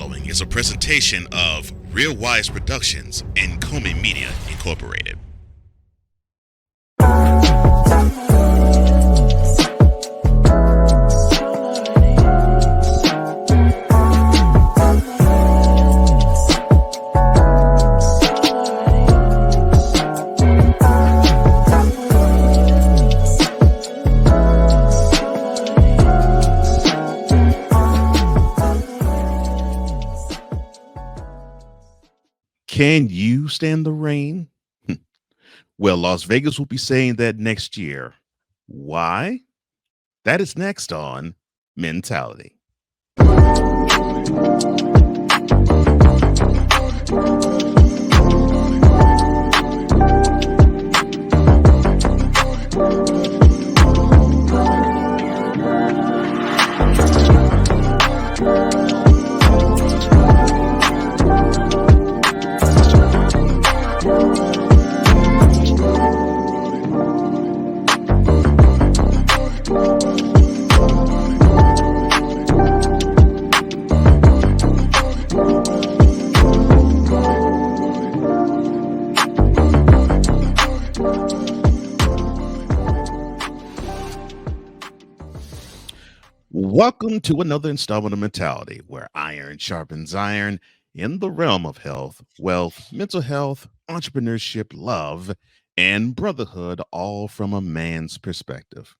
following is a presentation of Real Wise Productions and Comey Media Incorporated. Can you stand the rain? Well, Las Vegas will be saying that next year. Why? That is next on Mentality. Welcome to another installment of Mentality, where iron sharpens iron in the realm of health, wealth, mental health, entrepreneurship, love, and brotherhood, all from a man's perspective.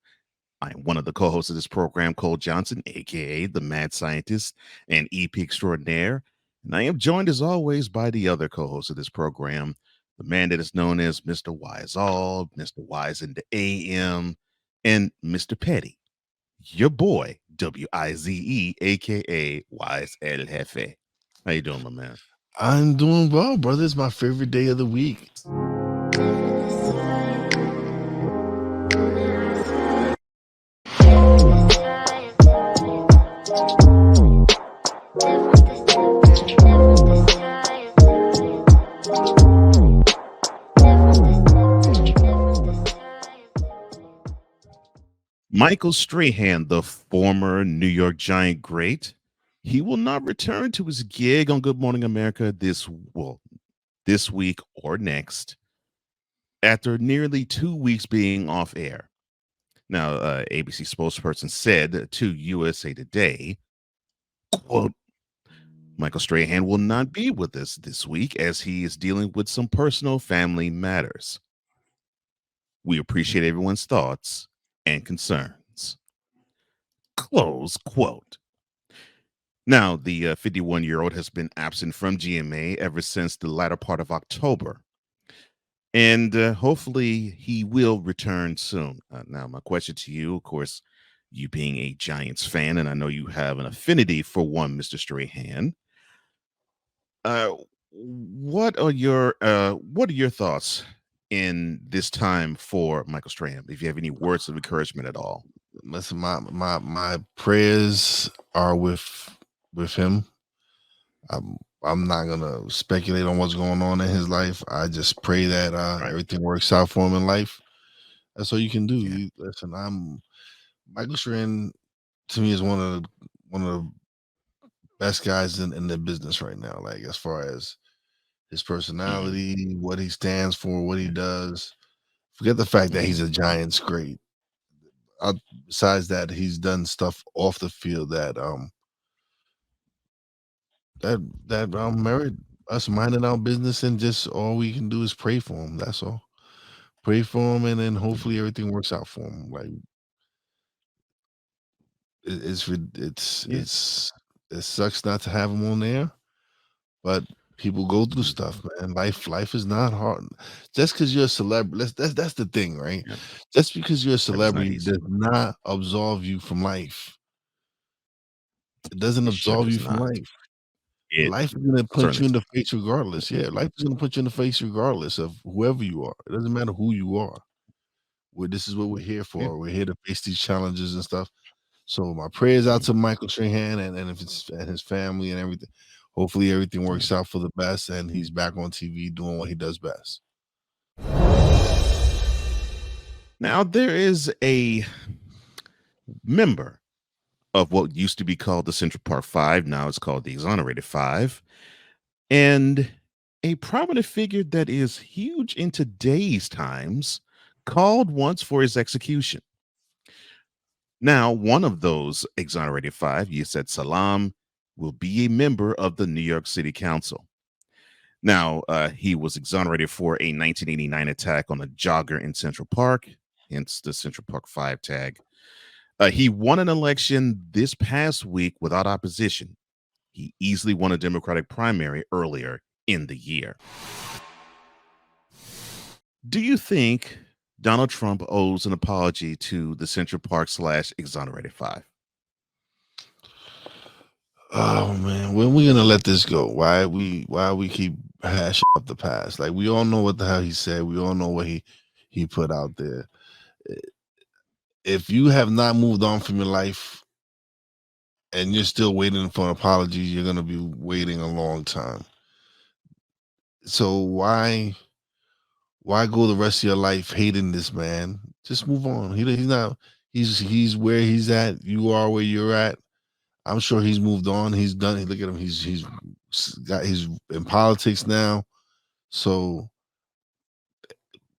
I am one of the co-hosts of this program, Cole Johnson, aka the Mad Scientist and EP Extraordinaire, and I am joined as always by the other co-host of this program, the man that is known as Mr. Wise All, Mr. Wise in the AM, and Mr. Petty, your boy, Wize, aka Wise El Jefe. How you doing, my man? I'm doing well, brother. It's my favorite day of the week. Michael Strahan, the former New York Giant great, he will not return to his gig on Good Morning America this week or next, after nearly 2 weeks being off air. Now, ABC spokesperson said to USA Today, quote, Michael Strahan will not be with us this week as he is dealing with some personal family matters. We appreciate everyone's thoughts and concerns. Close quote. Now, the 51-year-old has been absent from GMA ever since the latter part of October, and hopefully he will return soon. Now, my question to you, of course, you being a Giants fan, and I know you have an affinity for one Mr. Strahan. What are your thoughts in this time for Michael Strahan? If you have any words of encouragement at all. Listen, my prayers are with him. I'm not gonna speculate on what's going on in his life. I just pray that everything works out for him in life. That's all you can do. Yeah. Listen, Michael Strahan to me is one of the best guys in the business right now. Like, as far as his personality, what he stands for, what he does. Forget the fact that he's a Giants great. Besides that, he's done stuff off the field that merit us minding our business, and just all we can do is pray for him. That's all. Pray for him, and then hopefully everything works out for him. Like, it sucks not to have him on there, but people go through stuff, man. Life is not hard. Just because you're a celebrity, that's the thing, right? Yeah. Just because you're a celebrity easy. does not absolve you from life. It doesn't It sure absolve you does from not. life. It Life is gonna punch certainly you in the face regardless. Yeah, life is gonna punch you in the face regardless of whoever you are. It doesn't matter who you are. This is what we're here Yeah. for. We're here to face these challenges and stuff. So my prayers out to Michael Strahan and if it's and his family and everything. Hopefully everything works out for the best, and he's back on TV doing what he does best. Now, there is a member of what used to be called the Central Park Five. Now it's called the Exonerated Five. And a prominent figure that is huge in today's times called once for his execution. Now, one of those exonerated five, you said Salam, will be a member of the New York City Council. Now, he was exonerated for a 1989 attack on a jogger in Central Park, hence the Central Park 5 tag. He won an election this past week without opposition. He easily won a Democratic primary earlier in the year. Do you think Donald Trump owes an apology to the Central Park slash exonerated five? Oh man, when we gonna let this go? Why we keep hashing up the past? Like we all know what the hell he said. We all know what he put out there. If you have not moved on from your life and you're still waiting for an apology, you're gonna be waiting a long time. So why go the rest of your life hating this man? Just move on. He's not. He's where he's at. You are where you're at. I'm sure he's moved on. He's done. Look at him. He's in politics now. So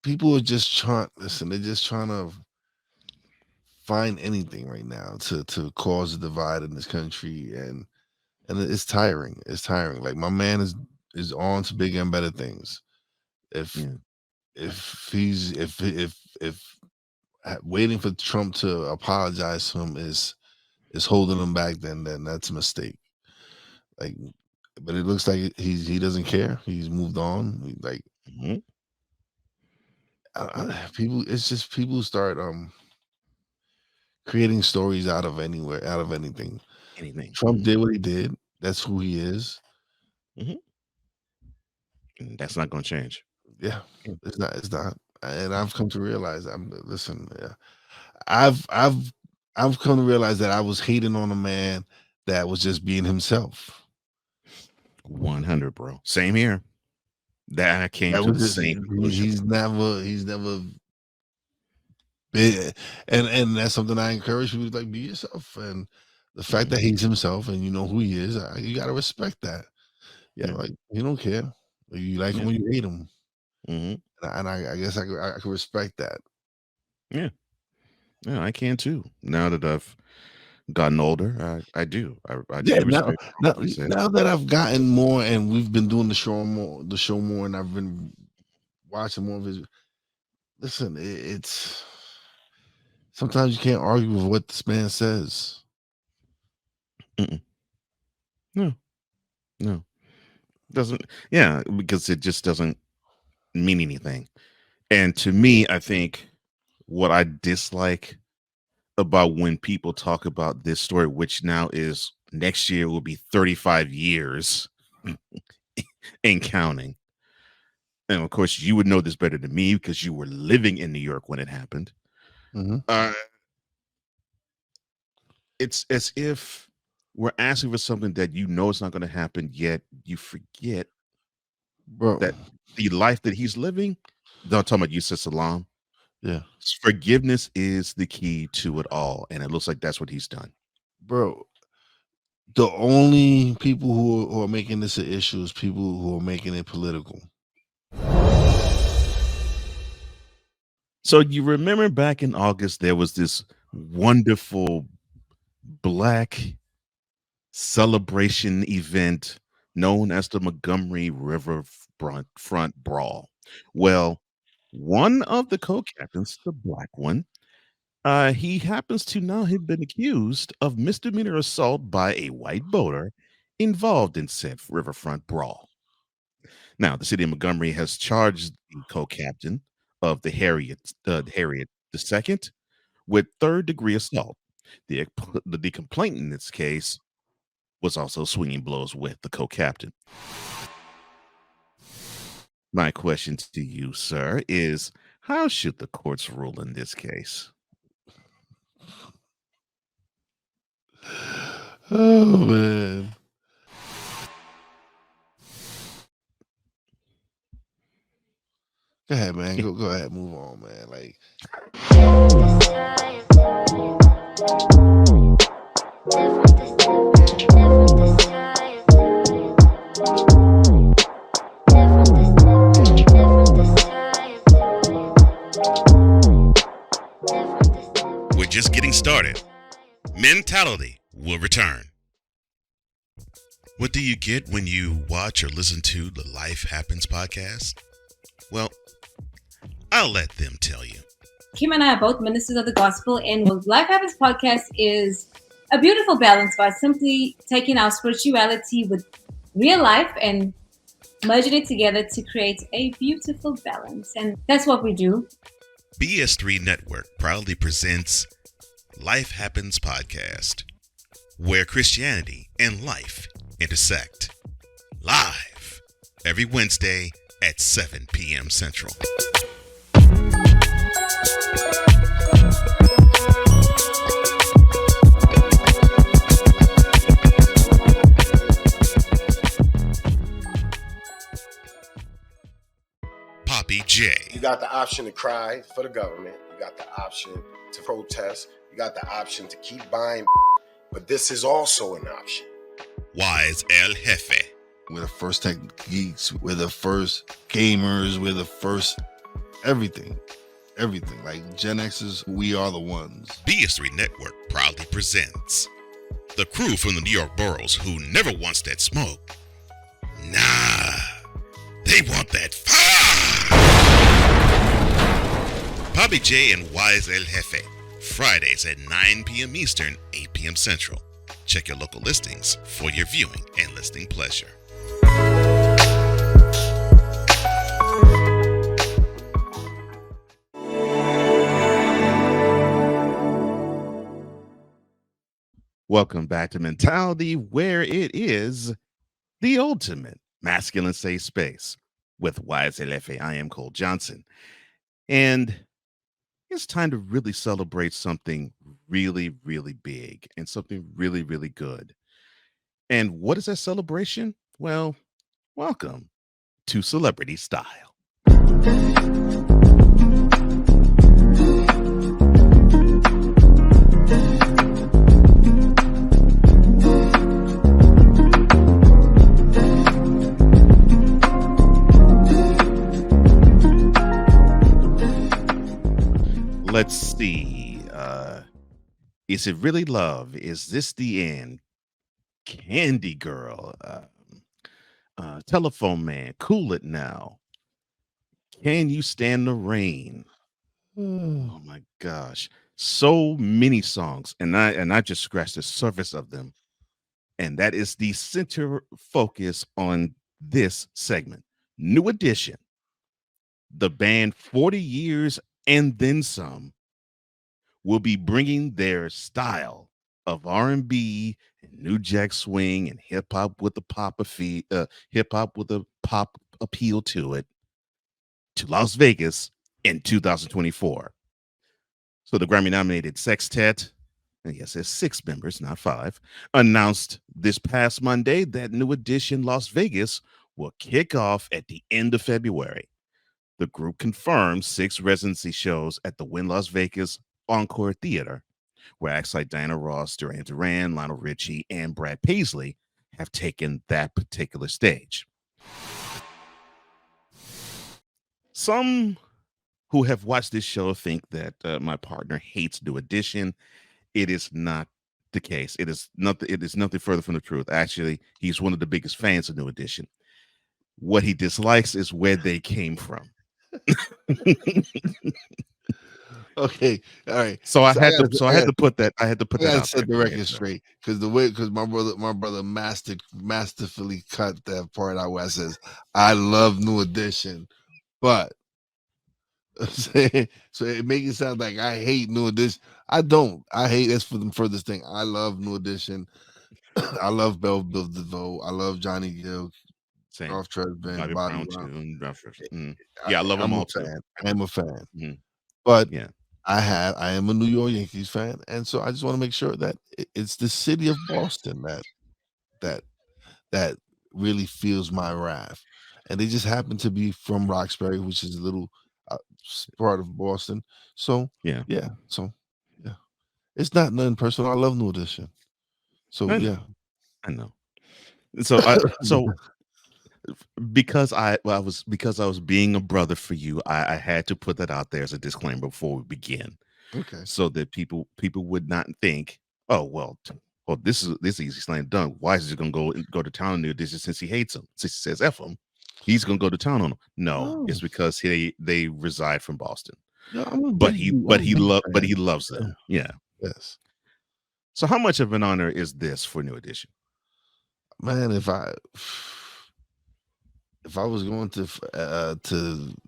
people are just trying. Listen, they're just trying to find anything right now to cause a divide in this country, and it's tiring. It's tiring. Like my man is on to bigger and better things. If Yeah. if waiting for Trump to apologize to him is holding him back, then that's a mistake. Like, but it looks like he doesn't care. He's moved on. Like Mhm. people, it's just people start creating stories out of anywhere, out of anything. Anything. Trump did what he did. That's who he is. Mhm. And that's not going to change. Yeah, Yeah. it's not. It's not. And I've come to realize. Listen. Yeah, I've come to realize that I was hating on a man that was just being himself. 100, bro. Same here. That I came That to was the just same conclusion. he's never been, and that's something I encourage people to like be yourself. And the fact Mhm. that he's himself and you know who he is, you gotta respect that. Yeah, Yeah. like you don't care. You like him Yeah. or you hate him, Hmm. and I guess I can respect that. Yeah. Yeah. I can too. Now that I've gotten older, I do. I Yeah, do respect what he said. now that I've gotten more and we've been doing the show more, and I've been watching more of his. Listen, it's sometimes you can't argue with what this man says. Mm-mm. No. No. Doesn't. Yeah, because it just doesn't mean anything. And to me, I think what I dislike about when people talk about this story, which now is next year will be 35 years and counting. And of course, you would know this better than me because you were living in New York when it happened. Mhm. Uh, it's as if we're asking for something that you know it's not going to happen, yet you forget Bro, that the life that he's living, don't talk about Yusuf Salam, yeah, forgiveness is the key to it all. And it looks like that's what he's done. bro. The only people who are making this an issue is people who are making it political. So you remember back in August, there was this wonderful black celebration event known as the Montgomery Riverfront Brawl. Well, one of the co-captains, the black one, he happens to now have been accused of misdemeanor assault by a white boater involved in said riverfront brawl. Now, the city of Montgomery has charged the co-captain of the Harriet II with third-degree assault. The complaint in this case was also swinging blows with the co-captain. My question to you, sir, is how should the courts rule in this case? Oh man. Go ahead, man. Go ahead. Move on, man. Like Mentality will return. What do you get when you watch or listen to the Life Happens podcast? Well, I'll let them tell you. Kim and I are both ministers of the gospel, and Life Happens podcast is a beautiful balance by simply taking our spirituality with real life and merging it together to create a beautiful balance. And that's what we do. BS3 Network proudly presents Life Happens podcast, where Christianity and life intersect. Live every Wednesday at 7 p.m. Central. Poppy J. You got the option to cry for the government. You got the option to protest. You got the option to keep buying. But this is also an option. Wize El Jefe. We're the first tech geeks. We're the first gamers. We're the first everything. Everything. Like Gen X's, we are the ones. BS3 Network proudly presents the crew from the New York boroughs who never wants that smoke. Nah, they want that fire. Poppy J and Wize El Jefe. Fridays at 9 p.m. Eastern, 8 p.m. Central. Check your local listings for your viewing and listening pleasure. Welcome back to Mentality, where it is the ultimate masculine safe space with Wize El Jefe. I am Cole Johnson. And it's time to really celebrate something really, really big and something really, really good. And what is that celebration? Well, welcome to Celebrity Style. Let's see. Is it really love? Is this the end? Candy Girl, Telephone Man, Cool It Now. Can You Stand the Rain? Oh my gosh, so many songs, and I just scratched the surface of them, and that is the center focus on this segment. New Edition, the band 40 years and then some, will be bringing their style of R&B and new jack swing and hip hop with a pop appeal to it to Las Vegas in 2024. So the Grammy nominated sextet, and yes, there's 6 members, not 5, announced this past Monday that New Edition Las Vegas will kick off at the end of February. The group confirmed 6 residency shows at the Wynn Las Vegas Encore Theater, where acts like Diana Ross, Duran Duran, Lionel Richie, and Brad Paisley have taken that particular stage. Some who have watched this show think that my partner hates New Edition. It is not the case. It is nothing further from the truth. Actually, he's one of the biggest fans of New Edition. What he dislikes is where they came from. Okay, all right. So I had to put that out set the there. record straight because my brother masterfully cut that part out where I says I love New Edition, but so it makes it sound like I hate New Edition. I don't. I hate that's for the furthest thing. I love New Edition. I love Belle Biv DeVoe. I love Johnny Gill. Same. Ralph Tresvant, Bobby Brown. Yeah, I love them all too. too. I'm a fan, but yeah. I am a New York Yankees fan, and so I just want to make sure that it's the city of Boston that really feels my wrath, and they just happen to be from Roxbury, which is a little part of Boston. So yeah, it's not nothing personal. I love New Edition, so I know. So because I was being a brother for you, I had to put that out there as a disclaimer before we begin. Okay. So that people would not think Oh well, well this is easy slam dunk. Why is he gonna go to town on New Edition since he hates him? Since he says F him, he's gonna go to town on him. No, No, it's because they reside from Boston. yo, I'm a big But fan. he loves Yeah, them. Yeah. yes, So how much of an honor is this for New Edition? man. If I was going to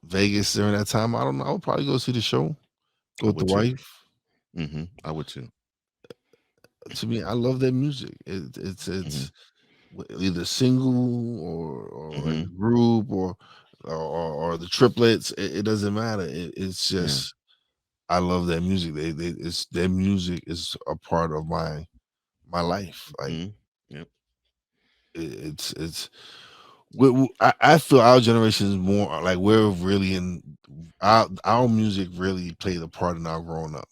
Vegas during that time, I don't know. I would probably go see the show. Go I with the would too. wife. I would too. To me, I love their music. hmm It's either single or in hmm a group or the triplets. It doesn't matter. It's Yeah. just I love their music. It's their music is a part of my life. Like hmm Yep. it's I feel our generation is more like we're really in our music really played a part in our growing up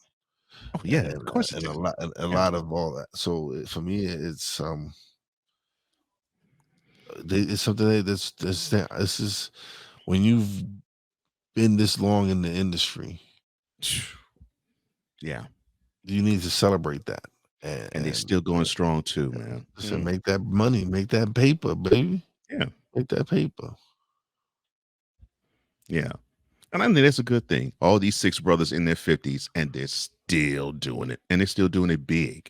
Oh yeah, of course it and did. a Yeah. lot of all that. So for me, it's it's something that's this is when you've been this long in the industry, Yeah. you need to celebrate that And they're and still going strong too, man. listen, make that money, make that paper, baby, Yeah. make that paper. Yeah. And I think that's a good thing. All these six brothers in their 50s and they're still doing it. And they're still doing it big.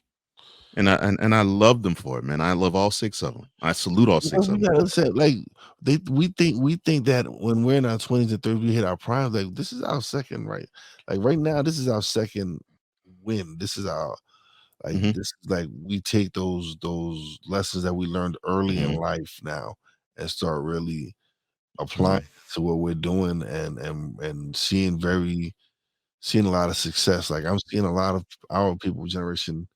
And I love them for it, man. I love all six of them. I salute all six Because of we them gotta for it. say, like we think that when we're in our 20s and 30s, we hit our prime. Like this is our second, right? Like right now, this is our second win. This is our like hmm this is like we take those lessons that we learned early in hmm life now and start really applying hmm to what we're doing and seeing a lot of success. Like I'm seeing a lot of our people generation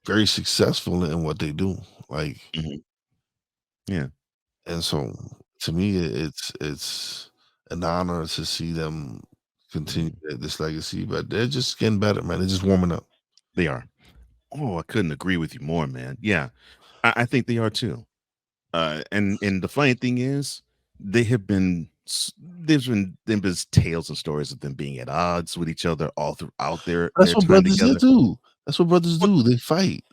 very successful in what they do. Like hmm Yeah. and so to me it's an honor to see them continue hmm this legacy, but they're just getting better, man. They're just warming up. They are. Oh, I couldn't agree with you more, man. Yeah. I think they are too. And the funny thing is, they have been there's been tales and stories of them being at odds with each other all throughout That's their what time brothers together. do. That's what brothers Well, do. They fight.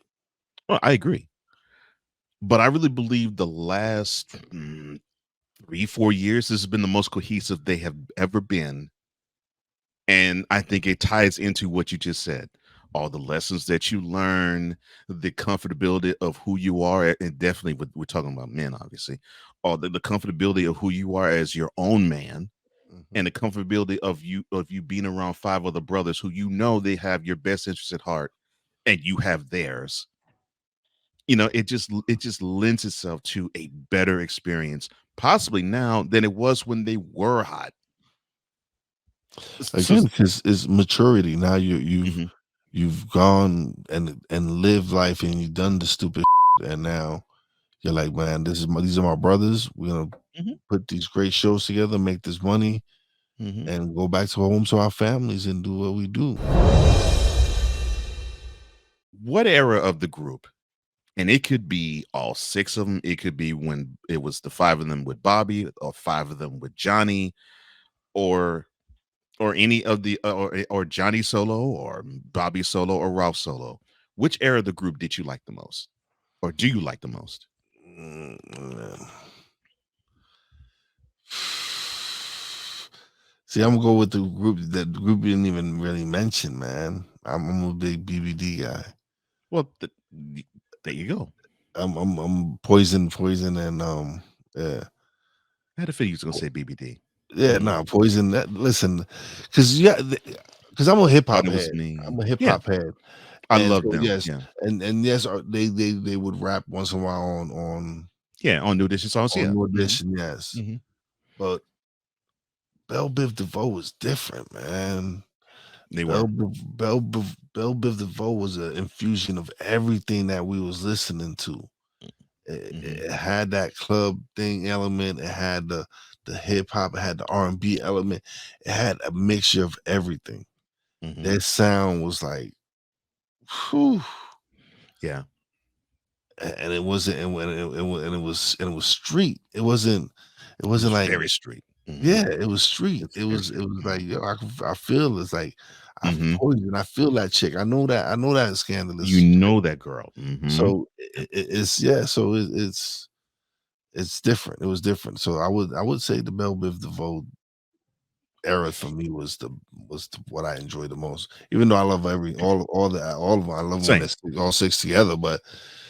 well, I agree, but I really believe the last 3 4 years this has been the most cohesive they have ever been, and I think it ties into what you just said. All the lessons that you learn, the comfortability of who you are, and definitely we're talking about men, obviously. All the comfortability of who you are as your own man, Mhm. and the comfortability of you being around five other brothers who you know they have your best interests at heart, and you have theirs. It just lends itself to a better experience, possibly now than it was when they were hot. So, Again, because it's maturity. Now mhm, you've gone and lived life and you've done the stupid and now you're like, man, these are my brothers. We're gonna mhm, put these great shows together, make this money, mhm. and go back to home to our families and do what we do. What era of the group? And it could be all six of them. It could be when it was the five of them with Bobby, or five of them with Johnny, or any of the or Johnny solo, or Bobby solo, or Ralph solo. Which era of the group did you like the most, or do you like the most? Man. See, I'm gonna go with the group that the group you didn't even really mention, man. I'm a big BBD guy. Well, there you go. I'm poison, and yeah, I had a feeling you was gonna say BBD. yeah, Mhm. no, poison. That listen, because yeah, because I'm a hip Thought hop it was head. me. I'm a hip Yeah, hop head, I and love so them. yes, Yeah, and yes, they would rap once in a while yeah. On New Edition songs. on Yeah, New Edition, yes, hmm but Bell Biv DeVoe was different, man. they were. Bell Biv DeVoe was an infusion of everything that we was listening to. It, hmm it had that club thing element. It had the hip hop. It had the R&B element. It had a mixture of everything. hmm Their sound was like, whew, Yeah, and it wasn't, and it was street. It it was wasn't like, very street. yeah, it was street. It's very It street. was like, yo, I feel it's like Mhm. Poison. I feel that chick. I know that it's scandalous. You know that girl. Mhm. So it's So it's different. It was different. So I would say the Belle Biv DeVoe era for me was what I enjoyed the most. Even though I love all of them. I love when Same. they're all six together. But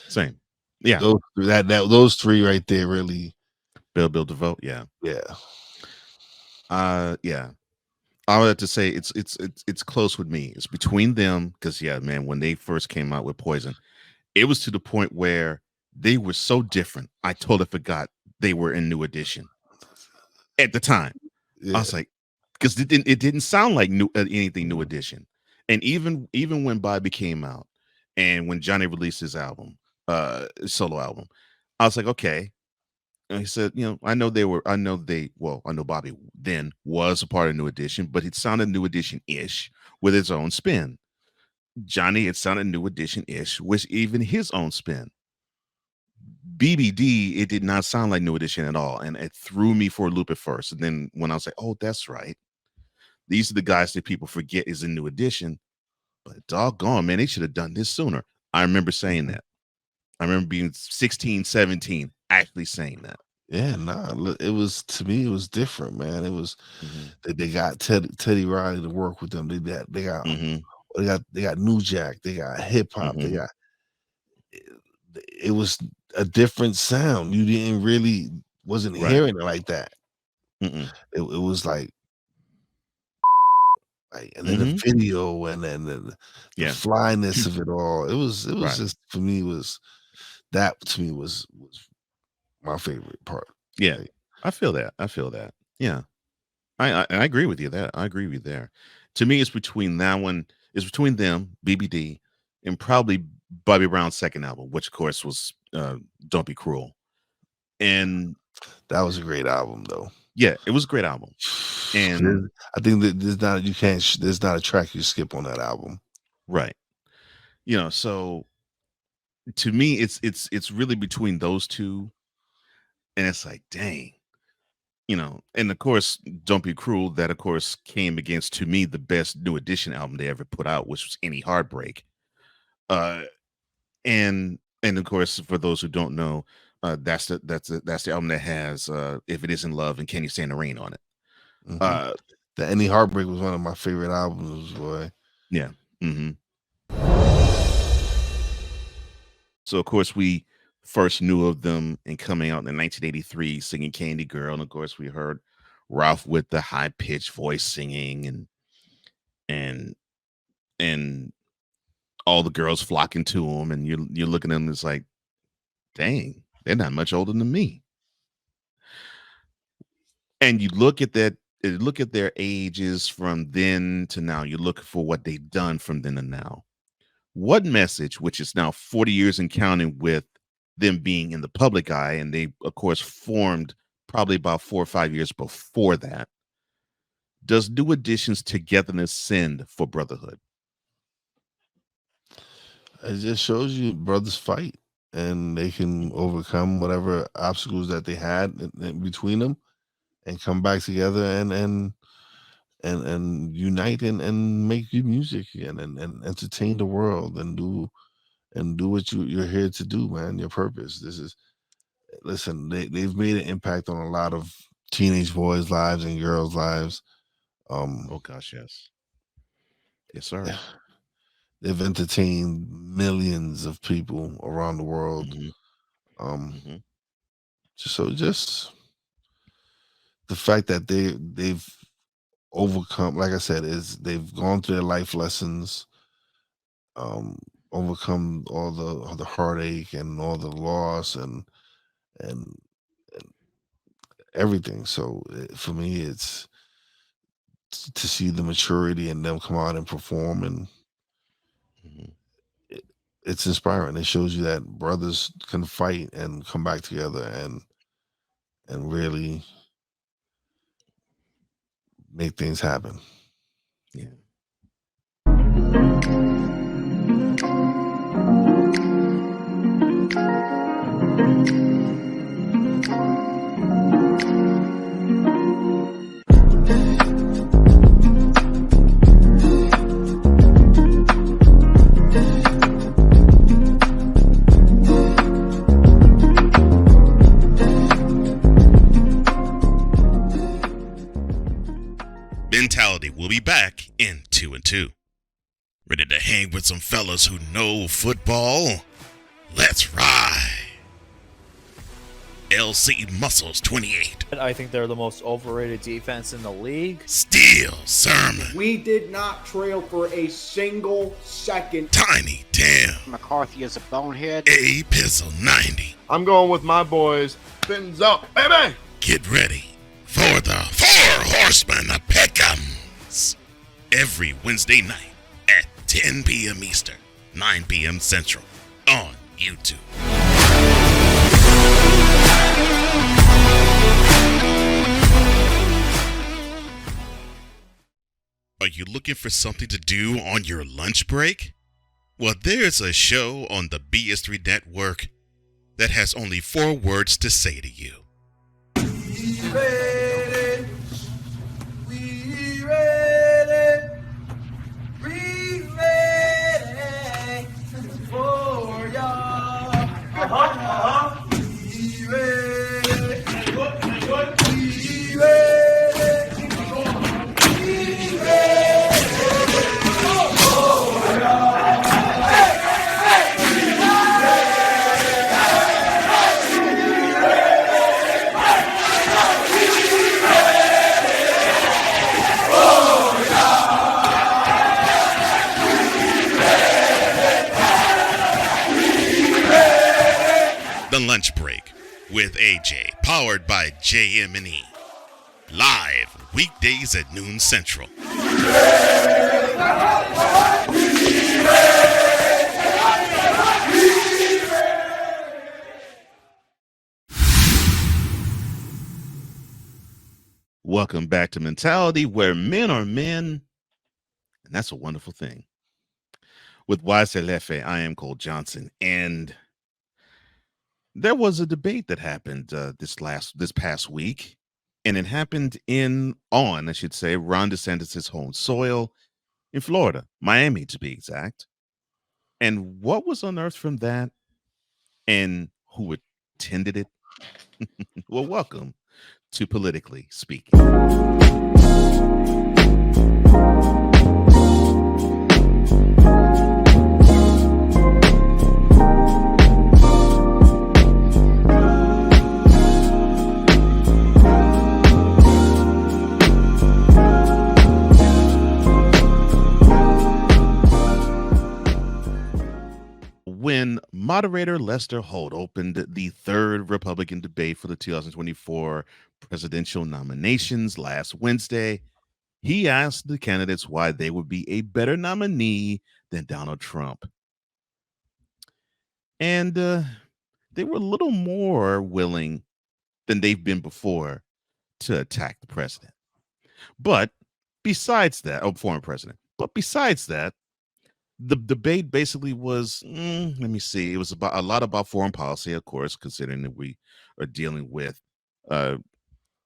Same. Yeah. those three right there really. Belle Biv DeVoe. Yeah. Yeah. Yeah. I would have to say it's close with me. It's between them because yeah, man, when they first came out with Poison, it was to the point where they were so different. I totally forgot they were in New Edition at the time. Yeah. I was like, because it didn't sound like anything New Edition. And even when Bobby came out and when Johnny released his album, solo album, I was like, okay. And he said, I know Bobby then was a part of New Edition, but it sounded New Edition-ish with its own spin. Johnny, it sounded New Edition-ish with even his own spin. BBD, it did not sound like New Edition at all. And it threw me for a loop at first. And then when I was like, oh, that's right. These are the guys that people forget is in New Edition. But doggone, man, they should have done this sooner. I remember saying that. I remember being 16, 17, actually saying that. Yeah, it was, to me, it was different, man. It was they got Teddy Riley to work with them. They got New Jack, they got hip hop, they got it was a different sound. You didn't really wasn't hearing it like that. It was like and then the video and then the flyness of it all. It was just, for me, that to me was my favorite part. Yeah, I feel that. Yeah, I agree with you there. I agree with you there. To me, it's between that one. It's between them, BBD, and probably Bobby Brown's second album, which of course was "Don't Be Cruel," and that was a great album, though. Yeah, it was a great album, and I think that there's not a track you skip on that album, right? So to me, it's really between those two. And it's like, dang, and of course, Don't Be Cruel, that of course came against, to me, the best New Edition album they ever put out, which was Any Heartbreak. And of course, for those who don't know, that's the album that has If It Isn't Love and Can You Stand the Rain on it. The Any Heartbreak was one of my favorite albums, boy. Yeah. So of course we first knew of them in coming out in 1983 singing Candy Girl, and of course we heard Ralph with the high-pitched voice singing and all the girls flocking to him, and you're looking at them, it's like, dang, they're not much older than me. And you look at their ages from then to now, you look for what they've done from then to now. What message, which is now 40 years and counting with them being in the public eye, and they, of course, formed probably about 4 or 5 years before that, does New Edition's togetherness send for brotherhood? It just shows you brothers fight, and they can overcome whatever obstacles that they had in between them, and come back together and unite and make good music again and entertain the world and do what you're here to do, man. Your purpose. Listen, they've made an impact on a lot of teenage boys' lives and girls' lives. Oh gosh, yes. Yes, sir. Yeah. They've entertained millions of people around the world. Just the fact that they've overcome, like I said, they've gone through their life lessons, overcome all the heartache and all the loss and everything. So for me, it's to see the maturity in them come out and perform, and it's inspiring. It shows you that brothers can fight and come back together and really make things happen. Yeah. in 2 and 2. Ready to hang with some fellas who know football? Let's ride. LC Muscles 28. I think they're the most overrated defense in the league. Steel Sermon. We did not trail for a single second. Tiny Tim. McCarthy is a bonehead. A Pistol 90. I'm going with my boys. Fins up, baby! Get ready for the Four Horsemen of Pick'ems. Every Wednesday night at 10 p.m. Eastern, 9 p.m. Central on YouTube. Are you looking for something to do on your lunch break? Well, there's a show on the BS3 network that has only 4 words to say to you. We ready. We ready. We ready for y'all. We ready. We ready. The Lunch Break with AJ, powered by JM&E. Live weekdays at noon Central. Welcome back to Mentality, where men are men, and that's a wonderful thing. With Wize and Cole, I am Cole Johnson, and there was a debate that happened this past week, and it happened on Ron DeSantis' home soil in Florida, Miami to be exact. And what was unearthed from that, and who attended it? Well, welcome to Politically Speaking. When moderator Lester Holt opened the third Republican debate for the 2024 presidential nominations last Wednesday, he asked the candidates why they would be a better nominee than Donald Trump. And they were a little more willing than they've been before to attack the president. But besides that, former president. But besides that, the debate basically was, let me see, it was about a lot about foreign policy, of course, considering that we are dealing with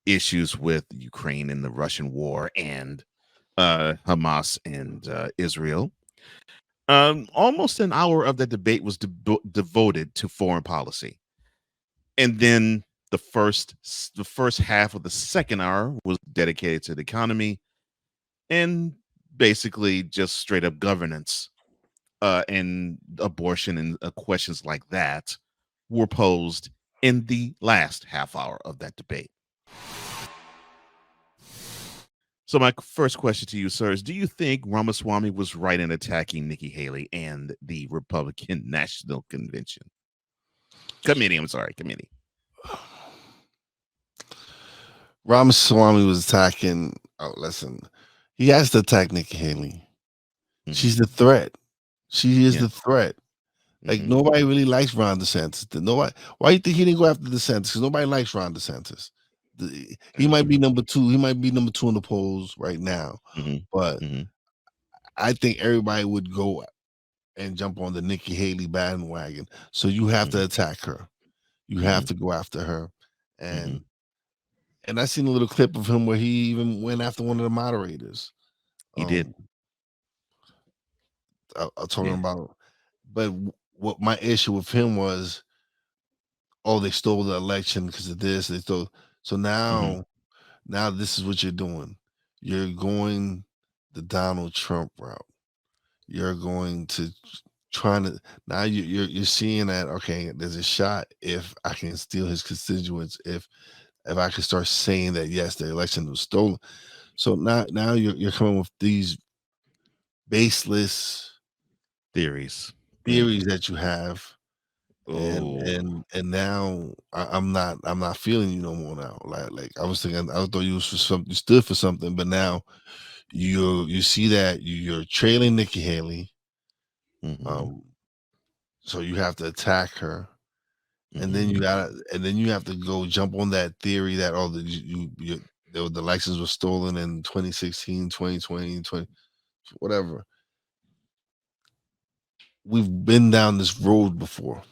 issues with Ukraine and the Russian war and Hamas and Israel. Almost an hour of that debate was devoted to foreign policy. And then the first half of the second hour was dedicated to the economy and basically just straight up governance. And abortion and questions like that were posed in the last half hour of that debate. So my first question to you, sir, is do you think Ramaswamy was right in attacking Nikki Haley and the Republican National Committee? Ramaswamy was attacking. Oh, listen, he has to attack Nikki Haley. Mm-hmm. She's the threat. She is the threat. Like nobody really likes Ron DeSantis. Nobody. Why do you think he didn't go after DeSantis? Because nobody likes Ron DeSantis. He might be number 2. He might be number 2 in the polls right now. But I think everybody would go and jump on the Nikki Haley bandwagon. So you have to attack her. You have to go after her. And I seen a little clip of him where he even went after one of the moderators. He did. I'll talk about, but what my issue with him was, they stole the election because of this. They stole. So now this is what you're doing. You're going the Donald Trump route. You're going to trying to now you're seeing that okay, there's a shot if I can steal his constituents, if I can start saying that yes, the election was stolen. So now you're coming with these baseless Theories. theories that you have. Oh. And now I'm not feeling you no more now. Like I was thinking, I thought you was for something, you stood for something, but now you see that you're trailing Nikki Haley. Mhm. So you have to attack her, and then you have to go jump on that theory that the license was stolen in 2016, 2020, whatever. We've been down this road before.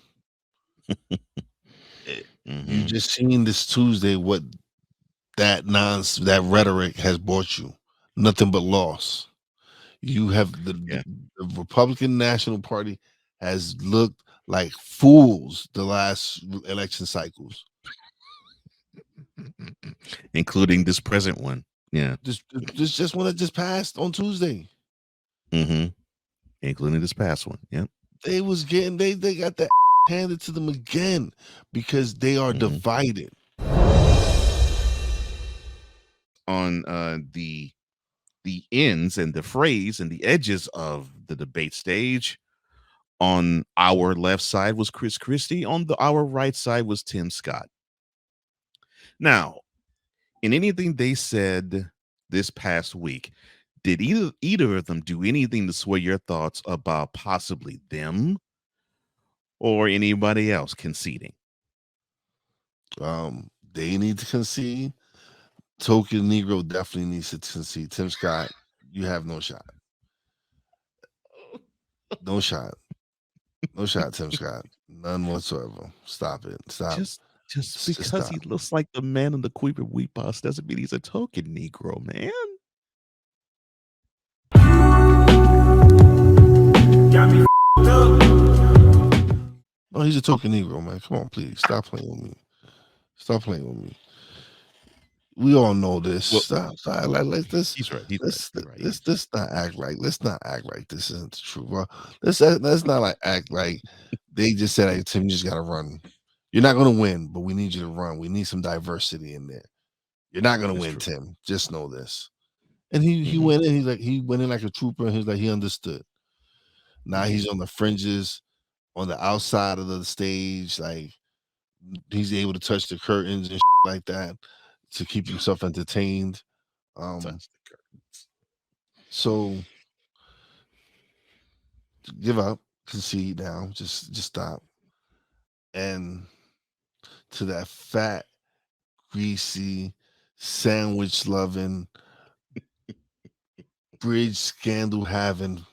You just seen this Tuesday what that rhetoric has brought you. Nothing but loss. You have the Republican National Party has looked like fools the last election cycles, including this present one. Yeah, just one that just passed on Tuesday. Including this past one. Yeah, they was getting they got that handed to them again because they are divided on the ends and the phrase and the edges of the debate stage. On our left side was Chris Christie. On our right side was Tim Scott. Now, in anything they said this past week, did either of them do anything to sway your thoughts about possibly them or anybody else conceding? They need to concede. Token Negro definitely needs to concede. Tim Scott, you have no shot. No shot. No shot, Tim Scott. None whatsoever. Stop it. Stop. Just because he looks like the man in the Queeper Wheat Boss doesn't mean he's a token Negro, man. Got me up. No, he's a token Negro, man. Come on, please. Stop playing with me. Stop playing with me. We all know this. Stop. Like this. He's right. Let's not act like. Let's not act like this isn't the truth. Well, let's not like act like they just said, "Hey, Tim, you just gotta run. You're not gonna win, but we need you to run. We need some diversity in there. You're not gonna win, true. Tim. Just know this." And he went in. He went in like a trooper, and he understood. Now he's on the fringes, on the outside of the stage, like he's able to touch the curtains and like that to keep himself entertained. Touch the curtains. So give up, concede now, just stop. And to that fat, greasy, sandwich loving, bridge scandal having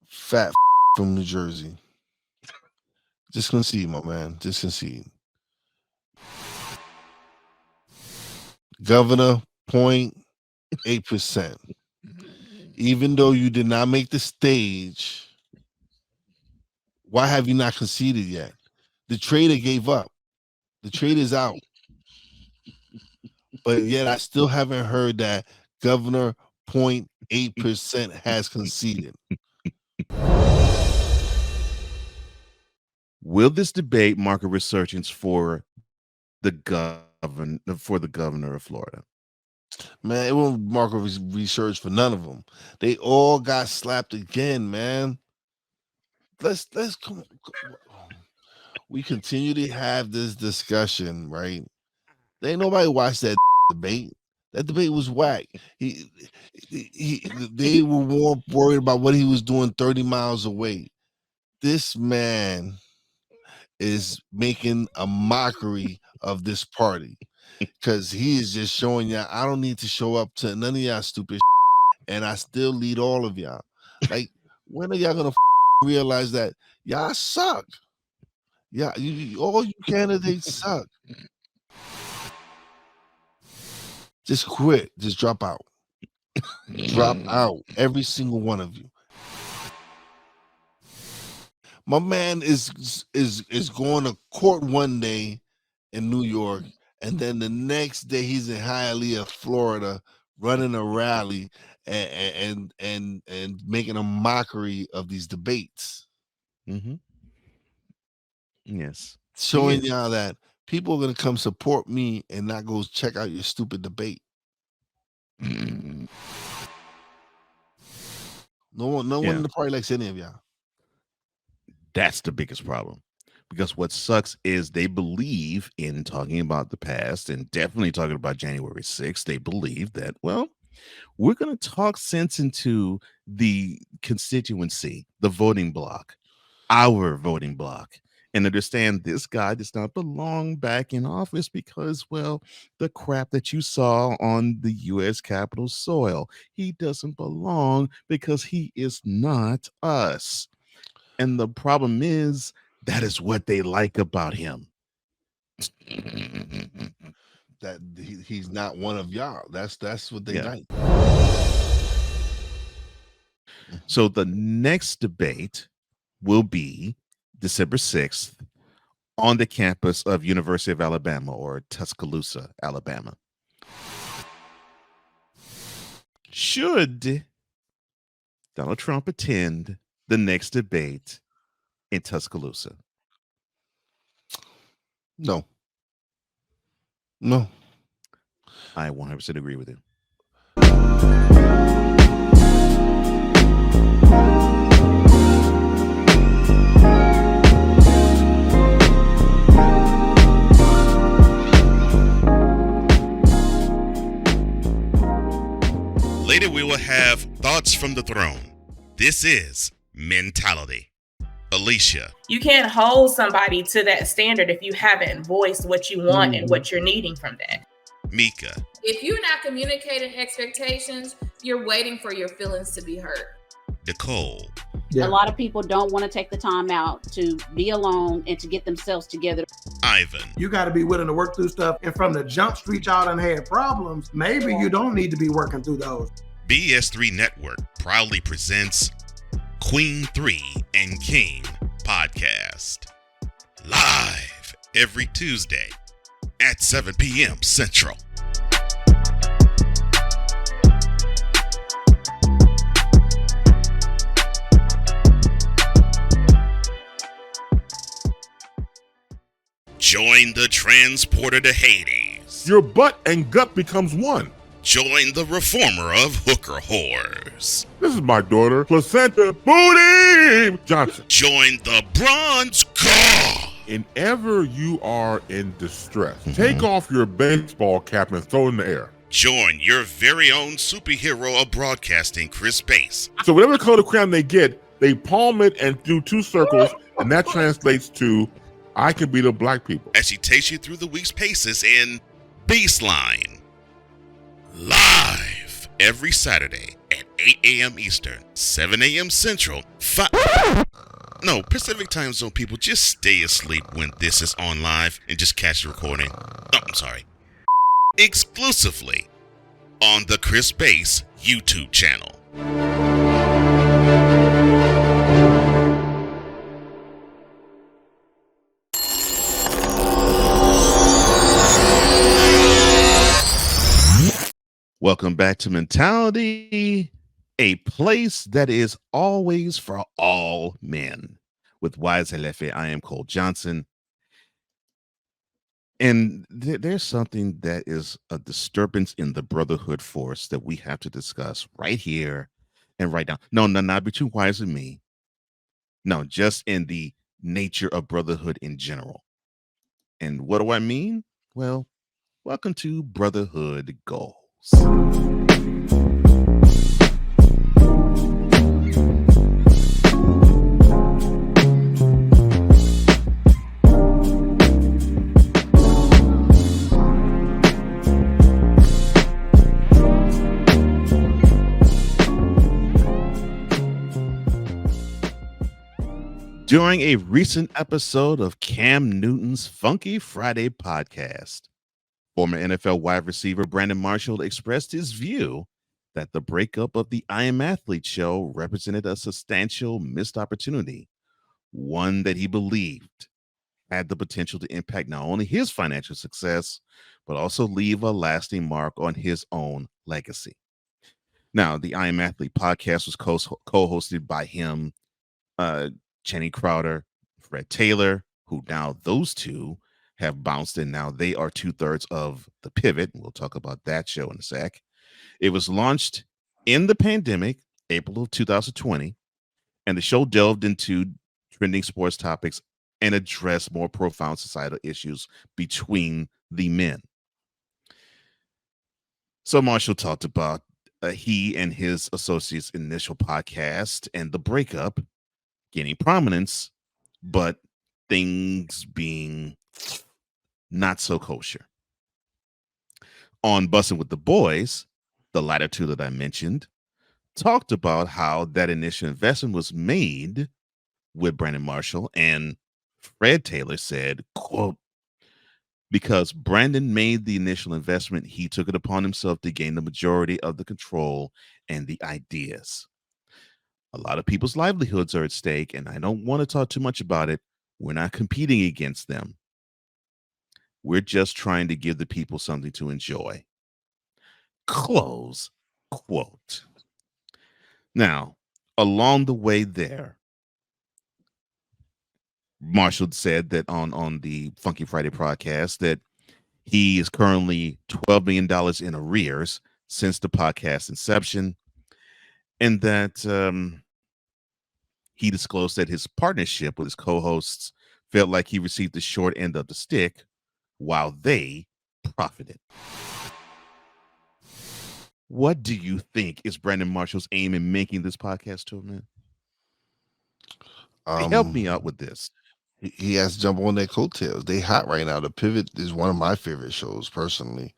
fat from New Jersey. Just concede, my man. Just concede. Governor, 0.8%. Even though you did not make the stage, why have you not conceded yet? The trader gave up. The trader's out. But yet I still haven't heard that Governor 0.8% has conceded. Will this debate mark a resurgence for the governor of Florida? Man, it won't mark a research for none of them. They all got slapped again, man. Let's come on. We continue to have this discussion, right? Ain't nobody watched that debate. That debate was whack. They were more worried about what he was doing 30 miles away. This man is making a mockery of this party because he is just showing y'all, I don't need to show up to none of y'all stupid and I still lead all of y'all. Like, when are y'all gonna realize that y'all suck? Yeah, all you candidates suck. Just quit. Just drop out. Drop out. Every single one of you. My man is going to court one day in New York, and then the next day he's in Hialeah, Florida, running a rally, and making a mockery of these debates. Mm-hmm. Yes. Showing y'all that people are gonna come support me and not go check out your stupid debate. No one in the party likes any of y'all. That's the biggest problem. Because what sucks is they believe in talking about the past and definitely talking about January 6th. They believe that, well, we're going to talk sense into the constituency, the voting block, our voting block, and understand this guy does not belong back in office because, well, the crap that you saw on the U.S. Capitol soil, he doesn't belong because he is not us. And the problem is, that is what they like about him. That he's not one of y'all. That's what they like. So the next debate will be December 6th on the campus of University of Alabama, or Tuscaloosa, Alabama. Should Donald Trump attend the next debate in Tuscaloosa? No. I 100% agree with you. Later, we will have Thoughts from the Throne. This is Mentality. Alicia. You can't hold somebody to that standard if you haven't voiced what you want and what you're needing from that. Mika. If you're not communicating expectations, you're waiting for your feelings to be hurt. Nicole. A lot of people don't want to take the time out to be alone and to get themselves together. Ivan. You got to be willing to work through stuff. And from the jump street, y'all done had problems. Maybe you don't need to be working through those. BS3 Network proudly presents Queen 3 and King podcast. Live every Tuesday at 7 p.m. Central. Join the transporter to Hades. Your butt and gut becomes one. Join the reformer of hooker whores. This is my daughter, Placenta Booty Johnson. Join the bronze god. Whenever you are in distress, take off your baseball cap and throw it in the air. Join your very own superhero of broadcasting, Chris Bass. So whatever color crown they get, they palm it and do 2 circles, and that translates to, I can be the black people. As she takes you through the week's paces in Baseline. Live every Saturday at 8 a.m. Eastern, 7 a.m. Central, Pacific time zone people, just stay asleep when this is on live and just catch the recording. Exclusively on the Chris Bass YouTube channel. Welcome back to Mentality, a place that is always for all men. With Wize and Cole, I am Cole Johnson. And there's something that is a disturbance in the brotherhood force that we have to discuss right here and right now. No, not between Wize and me. No, just in the nature of brotherhood in general. And what do I mean? Well, welcome to Brotherhood Goals. During a recent episode of Cam Newton's Funky Friday podcast, former NFL wide receiver Brandon Marshall expressed his view that the breakup of the I Am Athlete show represented a substantial missed opportunity, one that he believed had the potential to impact not only his financial success, but also leave a lasting mark on his own legacy. Now, the I Am Athlete podcast was co-hosted by him, Channing Crowder, Fred Taylor, who now those two have bounced and now they are 2/3 of the Pivot. We'll talk about that show in a sec. It was launched in the pandemic, April of 2020, and the show delved into trending sports topics and addressed more profound societal issues between the men. So Marshall talked about he and his associates' initial podcast and the breakup gaining prominence, but things being not so kosher. On Bussin' with the Boys, the latter two that I mentioned, talked about how that initial investment was made with Brandon Marshall, and Fred Taylor said, quote, because Brandon made the initial investment, he took it upon himself to gain the majority of the control and the ideas. A lot of people's livelihoods are at stake, and I don't want to talk too much about it. We're not competing against them. We're just trying to give the people something to enjoy. Close quote. Now, along the way there, Marshall said that on the Funky Friday podcast that he is currently $12 million in arrears since the podcast inception, and that he disclosed that his partnership with his co-hosts felt like he received the short end of the stick while they profited. What do you think is Brandon Marshall's aim in making this podcast tour, man? Help me out with this. He has to jump on their coattails. They hot right now. The Pivot is one of my favorite shows personally.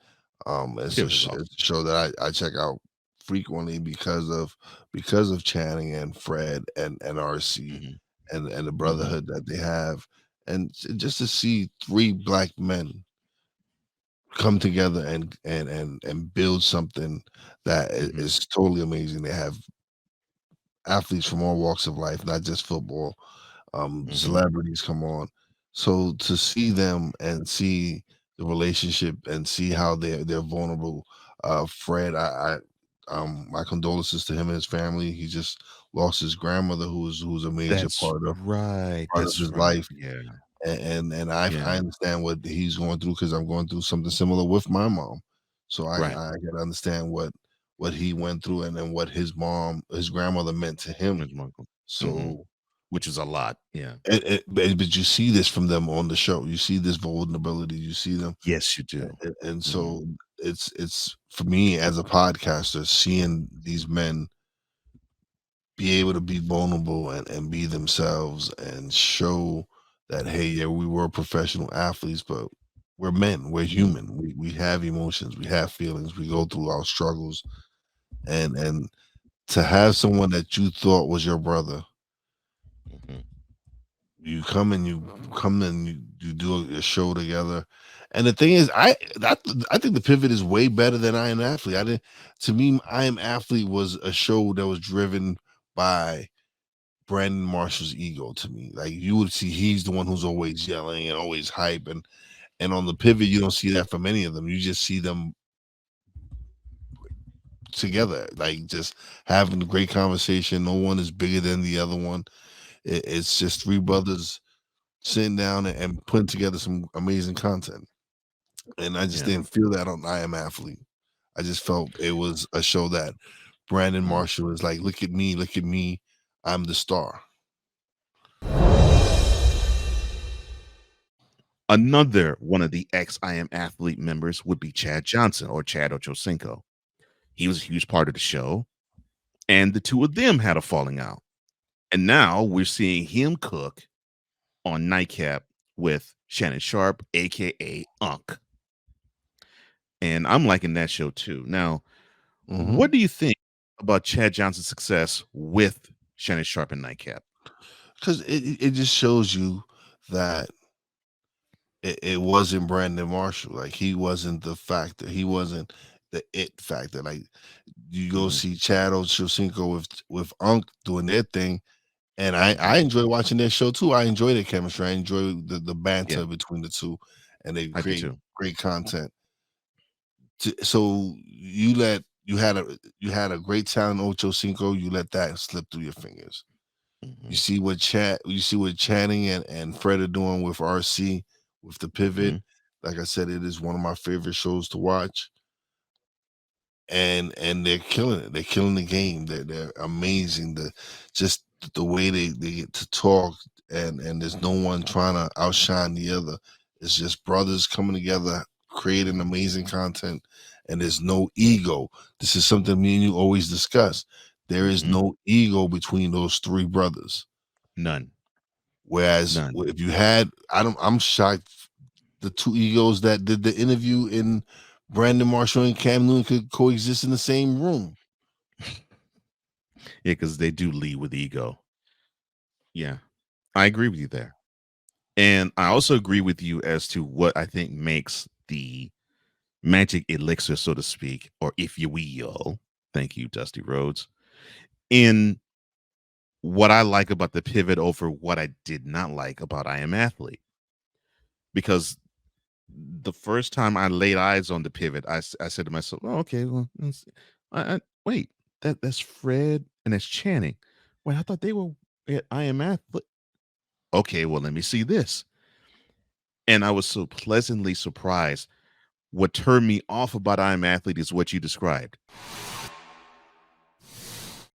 It's a show that I check out frequently because of Channing and Fred and RC and the brotherhood that they have, and just to see three black men come together and build something that is totally amazing. They have athletes from all walks of life, not just football. Celebrities come on, so to see them and see the relationship and see how they're vulnerable. Fred, my condolences to him and his family. He just lost his grandmother, who's a major part of his life. Yeah, and I understand what he's going through because I'm going through something similar with my mom. So I can understand what he went through and what his grandmother meant to him. So. Which is a lot, yeah. But you see this from them on the show. You see this vulnerability. You see them. Yes, you do. And so it's for me as a podcaster, seeing these men be able to be vulnerable and be themselves and show that, hey, yeah, we were professional athletes, but we're men. We're human. We have emotions. We have feelings. We go through our struggles. And to have someone that you thought was your brother, you come and you do a show together. And the thing is, I think the Pivot is way better than I Am Athlete. To me, I Am Athlete was a show that was driven by Brandon Marshall's ego. To me, like you would see, he's the one who's always yelling and always hype, and on the Pivot, you don't see that from any of them. You just see them together, like just having a great conversation. No one is bigger than the other one. It's just three brothers sitting down and putting together some amazing content. And I just didn't feel that on I Am Athlete. I just felt it was a show that Brandon Marshall is like, look at me, I'm the star. Another one of the ex I Am Athlete members would be Chad Johnson, or Chad Ochocinco. He was a huge part of the show, and the two of them had a falling out. And now we're seeing him cook on Nightcap with Shannon Sharpe, aka Unc. And I'm liking that show too. Now, what do you think about Chad Johnson's success with Shannon Sharpe and Nightcap? Because it just shows you that it wasn't Brandon Marshall. Like he wasn't the factor. He wasn't the it factor. Like you go see Chad Ochocinco with Unc doing their thing. And I enjoy watching their show too. I enjoy their chemistry. I enjoy the banter between the two, and they create great content. So you let you had a great talent, Ocho Cinco. You let that slip through your fingers. You see what Channing and Fred are doing with RC with the pivot. Like I said, it is one of my favorite shows to watch. And they're killing it. They're killing the game. They're amazing. Just the way they get to talk, and there's no one trying to outshine the other. It's just brothers coming together, creating amazing content, and there's no ego. This is something me and you always discuss. There is no ego between those three brothers. None. Whereas if you had, I'm shocked the two egos that did the interview in Brandon Marshall and Cam Newton could coexist in the same room. Yeah, because they do lead with ego. Yeah, I agree with you there. And I also agree with you as to what I think makes the magic elixir, so to speak, or if you will. Thank you, Dusty Rhodes. In what I like about the pivot over what I did not like about I Am Athlete. Because the first time I laid eyes on the pivot, I said to myself, "Oh, okay, well, wait, that's Fred and that's Channing. Wait, I thought they were at I Am Athlete. Okay, well, let me see this." And I was so pleasantly surprised. What turned me off about I Am Athlete is what you described.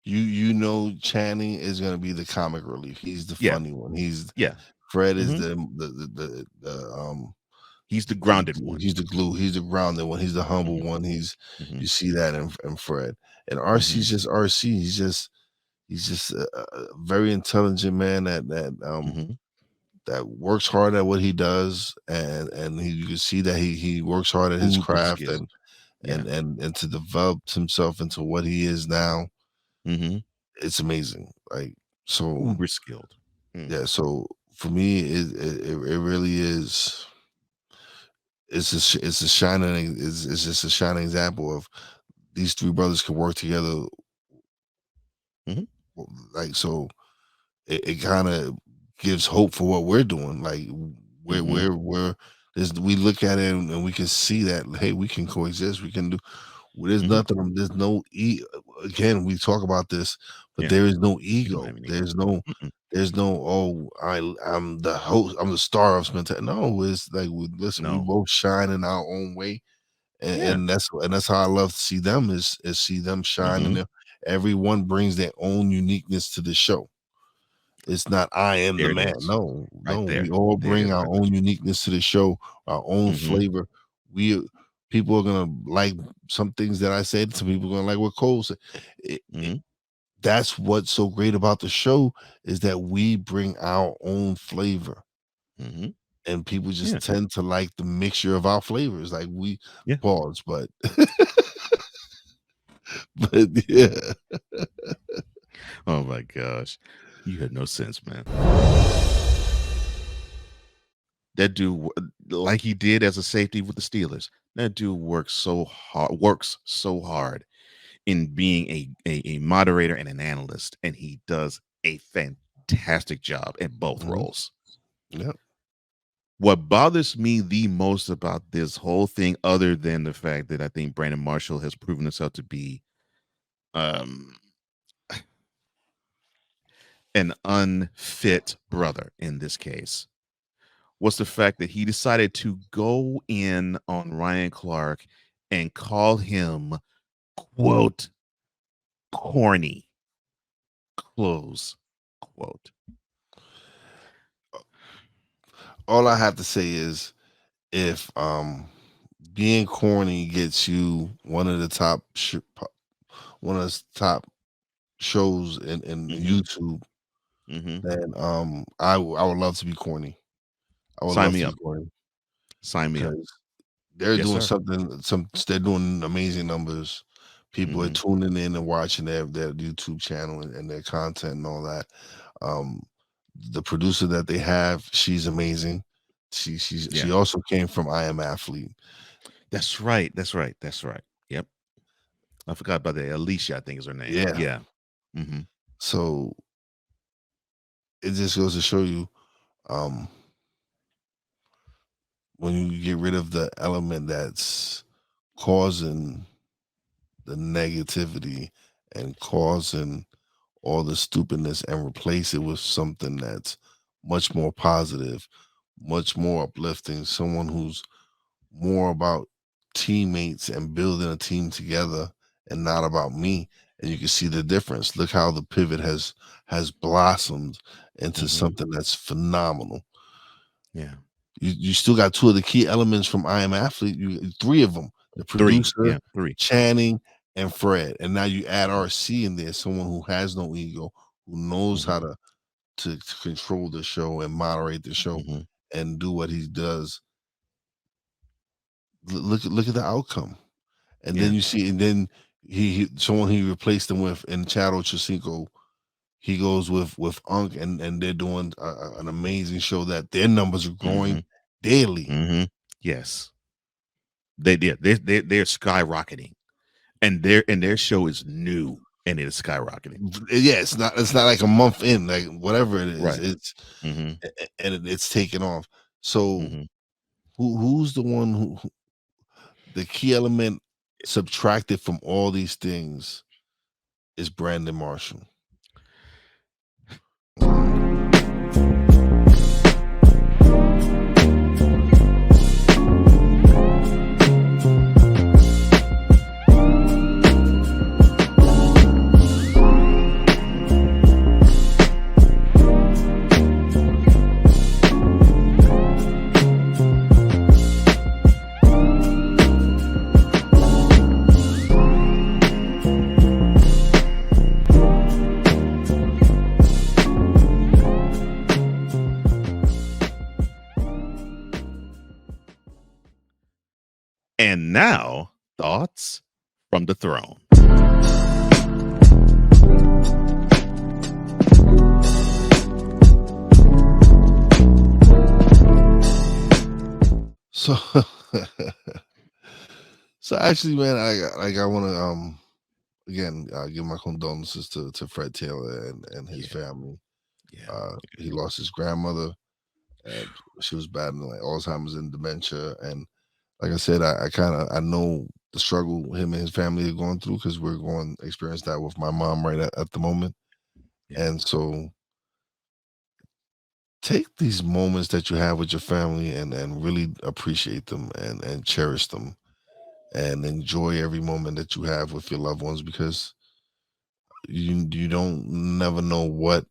You know Channing is gonna be the comic relief. He's the funny one. Fred is the he's the grounded one. He's the glue. He's the grounded one. He's the humble one. You see that in Fred. And RC's just RC. He's just a very intelligent man that works hard at what he does, and you can see that he works hard at his craft and to develop himself into what he is now. It's amazing. Like, so uber skilled. Yeah, so for me, it really is. It's just a shining example of these three brothers can work together. Like, so it kind of gives hope for what we're doing. Like, we look at it and we can see that, hey, we can coexist. We can do. There's nothing. There's no again. We talk about this, but there is no ego. There's no. There's no. Oh, I'm the host. I'm the star of Smith. No, it's like listen. We both shine in our own way, and that's how I love to see them is see them shine. And everyone brings their own uniqueness to the show. It's not I am the man. No, we all bring our own uniqueness to the show, our own flavor. People are gonna like some things that I said. Some people are gonna like what Cole said. That's what's so great about the show is that we bring our own flavor, and people just tend to like the mixture of our flavors. Like we pause, but yeah. Oh my gosh, you had no sense, man. That dude, like he did as a safety with the Steelers, that dude works so hard in being a moderator and an analyst, and he does a fantastic job at both roles. Yep. What bothers me the most about this whole thing, other than the fact that I think Brandon Marshall has proven himself to be an unfit brother in this case, was the fact that he decided to go in on Ryan Clark and call him, quote, corny, close quote. All I have to say is if being corny gets you one of the top shows in YouTube, then I would love to be corny. I would love to be corny. Sign me up. They're doing something. They're doing amazing numbers. People are tuning in and watching their YouTube channel and their content and all that. The producer that they have, she's amazing. She also came from I Am Athlete. That's right. Yep. I forgot about that. Alicia, I think is her name. Yeah. So it just goes to show you, when you get rid of the element that's causing the negativity and causing all the stupidness and replace it with something that's much more positive, much more uplifting, someone who's more about teammates and building a team together and not about me. And you can see the difference. Look how the pivot has blossomed into something that's phenomenal. Yeah. You still got two of the key elements from I Am Athlete. Three of them: the producer, Channing, and Fred. And now you add RC in there, someone who has no ego, who knows how to control the show and moderate the show and do what he does. Look at the outcome. And then you see, and then someone he replaced him with in Chad Ochocinco, he goes with Unk, and they're doing an amazing show that their numbers are growing daily. Yes, they did. They're skyrocketing, and their show is new and it is skyrocketing. Yeah, it's not like a month in, like whatever it is, Right. it's and it's taken off. So who's the one who the key element subtracted from all these things is Brandon Marshall. And now, thoughts from the throne. So, actually, man, I want to again give my condolences to Fred Taylor and his family. He lost his grandmother, and she was battling like Alzheimer's and dementia. And like I said, I know the struggle him and his family are going through, because we're going to experience that with my mom right at the moment. And so take these moments that you have with your family and really appreciate them and cherish them and enjoy every moment that you have with your loved ones, because you don't never know what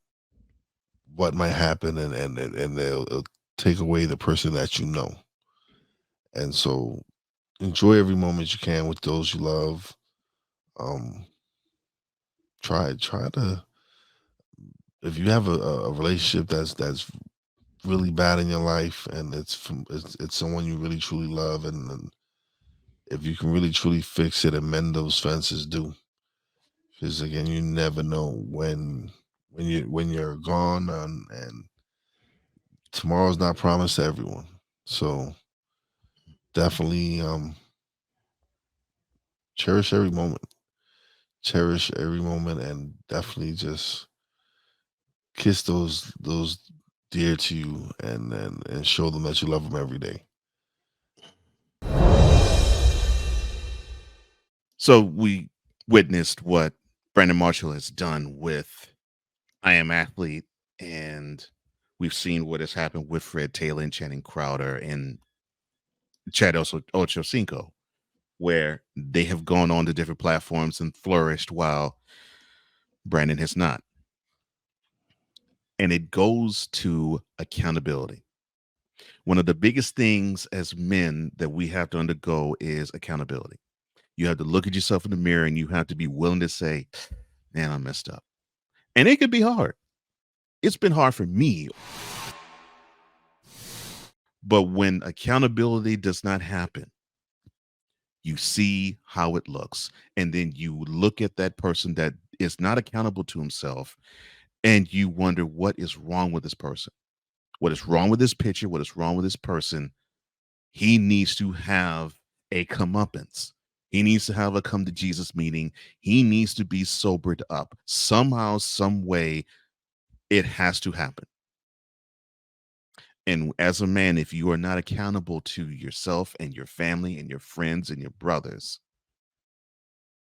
might happen, and they'll take away the person that you know. And so enjoy every moment you can with those you love. Try to, if you have a relationship that's really bad in your life, and it's someone you really truly love, and if you can really truly fix it and mend those fences, do. Because again, you never know when you're gone, and tomorrow's not promised to everyone. So definitely cherish every moment. Cherish every moment, and definitely just kiss those dear to you, and show them that you love them every day. So we witnessed what Brandon Marshall has done with I Am Athlete, and we've seen what has happened with Fred Taylor and Channing Crowder and Chad Ochocinco, where they have gone on to different platforms and flourished while Brandon has not. And it goes to accountability. One of the biggest things as men that we have to undergo is accountability. You have to look at yourself in the mirror, and you have to be willing to say, man, I messed up. And it could be hard. It's been hard for me. But when accountability does not happen, you see how it looks. And then you look at that person that is not accountable to himself, and you wonder, what is wrong with this person? What is wrong with this picture? What is wrong with this person? He needs to have a comeuppance. He needs to have a come to Jesus meeting. He needs to be sobered up. Somehow, some way, it has to happen. And as a man, if you are not accountable to yourself and your family and your friends and your brothers,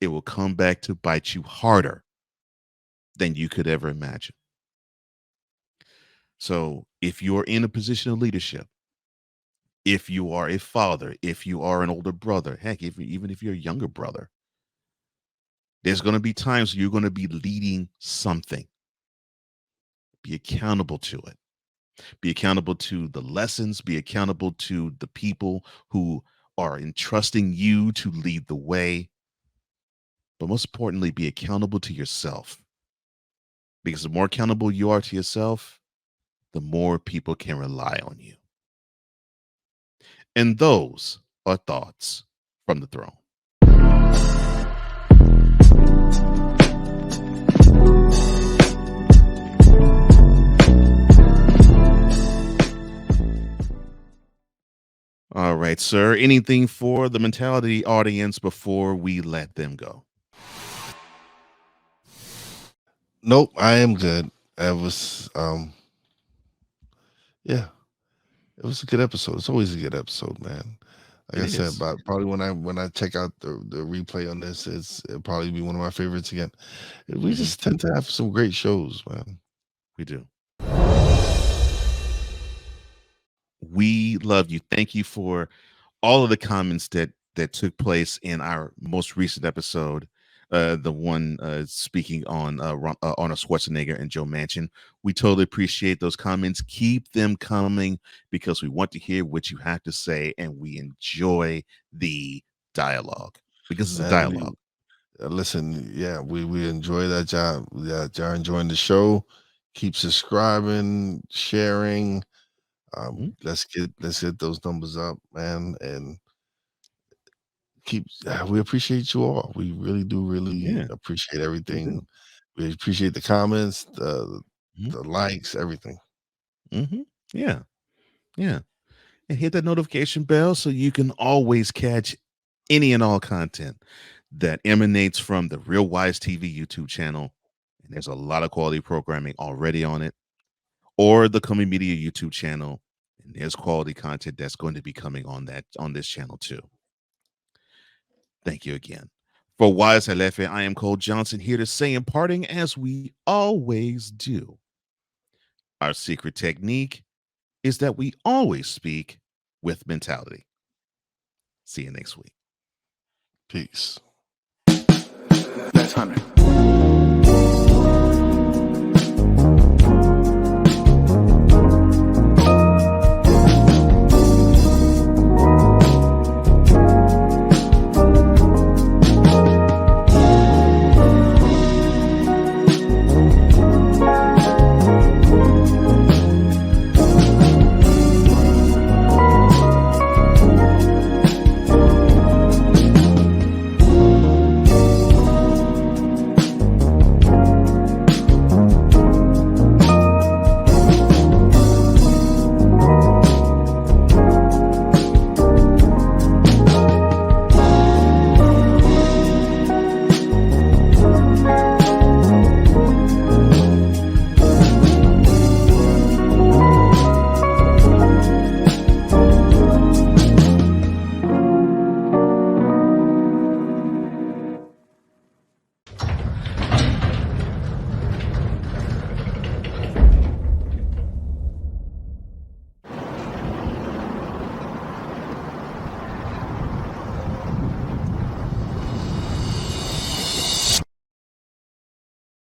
it will come back to bite you harder than you could ever imagine. So if you're in a position of leadership, if you are a father, if you are an older brother, heck, even if you're a younger brother, there's going to be times you're going to be leading something. Be accountable to it. Be accountable to the lessons, be accountable to the people who are entrusting you to lead the way. But most importantly, be accountable to yourself. Because the more accountable you are to yourself, the more people can rely on you. And those are thoughts from the throne. All right, sir. Anything for the mentality audience before we let them go? Nope, I am good. It was yeah, it was a good episode. It's always a good episode, man. Like I said, but probably when I check out the replay on this, it'll probably be one of my favorites again. We just tend to have some great shows, man. We do. We love you. Thank you for all of the comments that took place in our most recent episode, the one speaking on Arnold Schwarzenegger and Joe Manchin. We totally appreciate those comments. Keep them coming because we want to hear what you have to say, and we enjoy the dialogue because it's a dialogue. Listen, yeah, we enjoy that job. Yeah, y'all enjoying the show. Keep subscribing, sharing. Let's get those numbers up, man, and we appreciate you all. We really do appreciate everything. We appreciate the comments, the likes, everything. Yeah. And hit that notification bell so you can always catch any and all content that emanates from the Real Wize TV YouTube channel. And there's a lot of quality programming already on it, or the Coming Media YouTube channel. And there's quality content that's going to be coming on this channel too. Thank you again. For Wize Alefe, I am Cole Johnson, here to say in parting, as we always do, our secret technique is that we always speak with mentality. See you next week. Peace. That's 100.